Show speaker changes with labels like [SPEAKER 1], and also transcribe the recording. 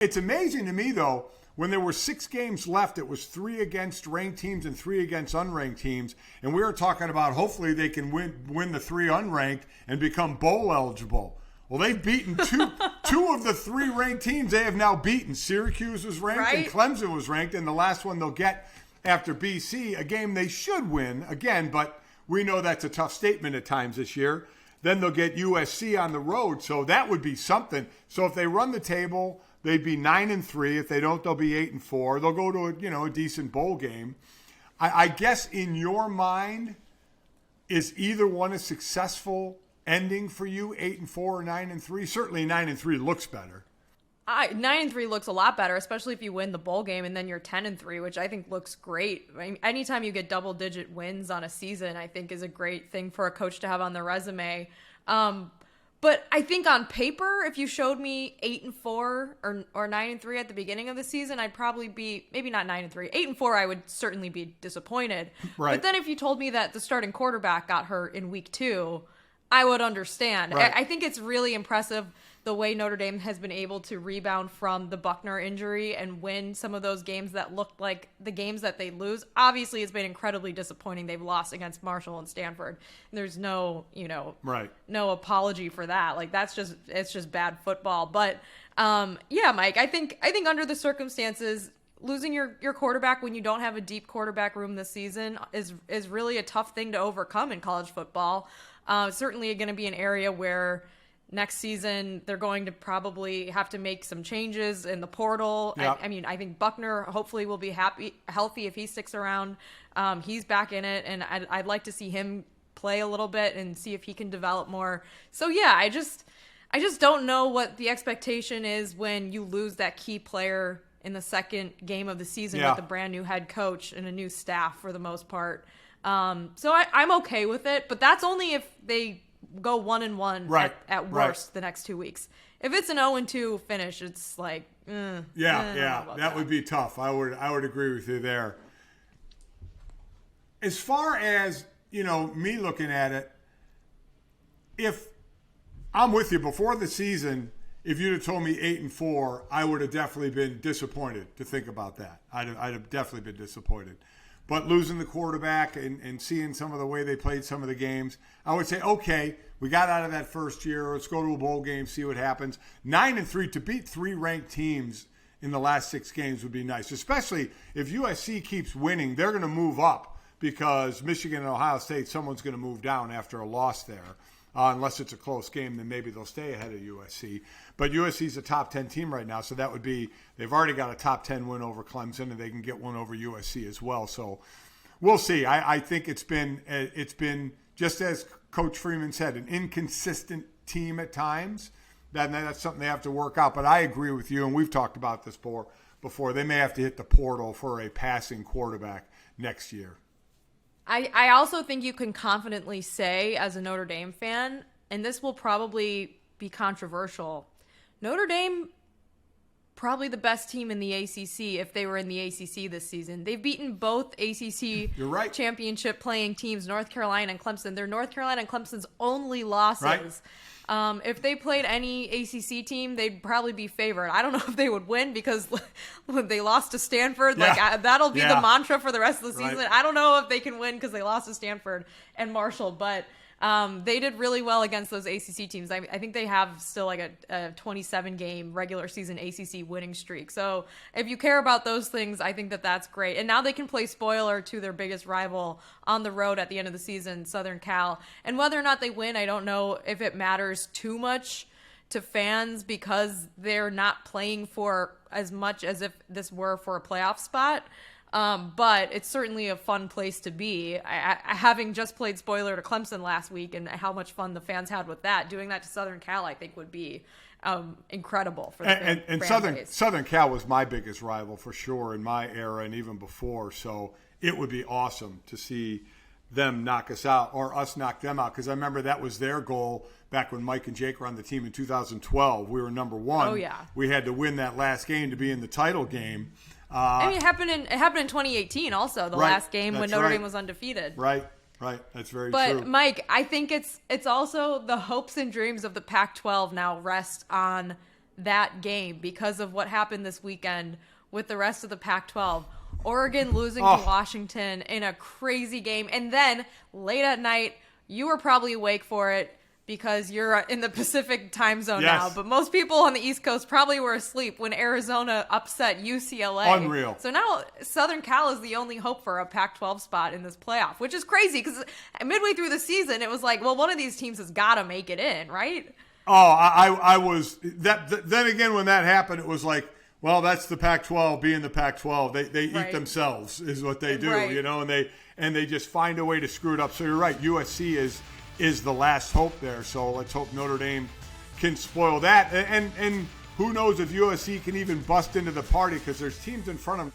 [SPEAKER 1] It's amazing to me, though, when there were 6 games left, it was 3 against ranked teams and 3 against unranked teams. And we were talking about hopefully they can win the 3 unranked and become bowl eligible. Well, they've beaten two of the 3 ranked teams they have now beaten. Syracuse was ranked and Clemson was ranked, and the last one they'll get after BC, a game they should win again, but we know that's a tough statement at times this year. Then they'll get USC on the road, so that would be something. So if they run the table, they'd be 9-3. If they don't, they'll be 8-4. They'll go to a decent bowl game. I guess in your mind, is either one a successful ending for you, 8-4 or 9-3? Certainly 9-3 looks better.
[SPEAKER 2] 9-3 looks a lot better, especially if you win the bowl game and then you're 10-3, which I think looks great. I mean, anytime you get double-digit wins on a season, I think is a great thing for a coach to have on their resume. But I think on paper, if you showed me 8-4 or 9-3 at the beginning of the season, I'd probably be maybe not 9-3, 8-4. I would certainly be disappointed. Right. But then if you told me that the starting quarterback got hurt in week 2, I would understand. Right. I think it's really impressive the way Notre Dame has been able to rebound from the Buckner injury and win some of those games that looked like the games that they lose. Obviously, it's been incredibly disappointing. They've lost against Marshall and Stanford. There's no, no apology for that. Like it's just bad football. But yeah, Mike, I think under the circumstances, losing your quarterback when you don't have a deep quarterback room this season is really a tough thing to overcome in college football. Certainly going to be an area where next season they're going to probably have to make some changes in the portal. Yep. I think Buckner hopefully will be healthy if he sticks around. He's back in it, and I'd like to see him play a little bit and see if he can develop more. So yeah, I just don't know what the expectation is when you lose that key player in the second game of the season with a brand new head coach and a new staff for the most part. So I'm okay with it, but that's only if they go 1-1 at worst the next 2 weeks. If it's an 0-2 finish, it's like,
[SPEAKER 1] that would be tough. I would agree with you there. As far as, me looking at it, if I'm with you before the season, if you'd have told me 8-4, I would have definitely been disappointed to think about that. I'd have definitely been disappointed. But losing the quarterback and seeing some of the way they played some of the games, I would say, okay, we got out of that first year. Let's go to a bowl game, see what happens. 9-3, to beat 3 ranked teams in the last 6 games would be nice, especially if USC keeps winning. They're going to move up because Michigan and Ohio State, someone's going to move down after a loss there. Unless it's a close game, then maybe they'll stay ahead of USC. But USC's a top 10 team right now, so that would be – they've already got a top 10 win over Clemson, and they can get one over USC as well. So we'll see. I think it's been just as Coach Freeman said, an inconsistent team at times. That's something they have to work out. But I agree with you, and we've talked about this before. They may have to hit the portal for a passing quarterback next year.
[SPEAKER 2] I also think you can confidently say, as a Notre Dame fan, and this will probably be controversial, Notre Dame probably the best team in the ACC if they were in the ACC this season. They've beaten both ACC championship playing teams, North Carolina and Clemson. They're North Carolina and Clemson's only losses. Right. If they played any ACC team, they'd probably be favored. I don't know if they would win because they lost to Stanford. That'll be the mantra for the rest of the season. Right. I don't know if they can win because they lost to Stanford and Marshall, but they did really well against those ACC teams. I think they have still like a 27-game regular season ACC winning streak. So if you care about those things, I think that's great. And now they can play spoiler to their biggest rival on the road at the end of the season, Southern Cal. And whether or not they win, I don't know if it matters too much to fans because they're not playing for as much as if this were for a playoff spot. But it's certainly a fun place to be. Having just played spoiler to Clemson last week and how much fun the fans had with that, doing that to Southern Cal, I think would be incredible for the fan base.
[SPEAKER 1] Southern Cal was my biggest rival for sure in my era and even before. So it would be awesome to see them knock us out or us knock them out, because I remember that was their goal back when Mike and Jake were on the team in 2012. We were number 1.
[SPEAKER 2] Oh yeah,
[SPEAKER 1] we had to win that last game to be in the title game.
[SPEAKER 2] It happened in 2018 also, the last game when Notre Dame was undefeated.
[SPEAKER 1] Right. That's very true.
[SPEAKER 2] But Mike, I think it's also the hopes and dreams of the Pac-12 now rest on that game because of what happened this weekend with the rest of the Pac-12. Oregon losing to Washington in a crazy game. And then late at night, you were probably awake for it because you're in the Pacific time zone now. But most people on the East Coast probably were asleep when Arizona upset UCLA.
[SPEAKER 1] Unreal.
[SPEAKER 2] So now Southern Cal is the only hope for a Pac-12 spot in this playoff, which is crazy because midway through the season, it was like, well, one of these teams has got to make it in, right?
[SPEAKER 1] Oh, I was that. Then again, when that happened, it was like, well, that's the Pac-12 being the Pac-12. They eat themselves is what they do, and they just find a way to screw it up. So you're right, USC is the last hope there. So let's hope Notre Dame can spoil that. And who knows if USC can even bust into the party because there's teams in front of them.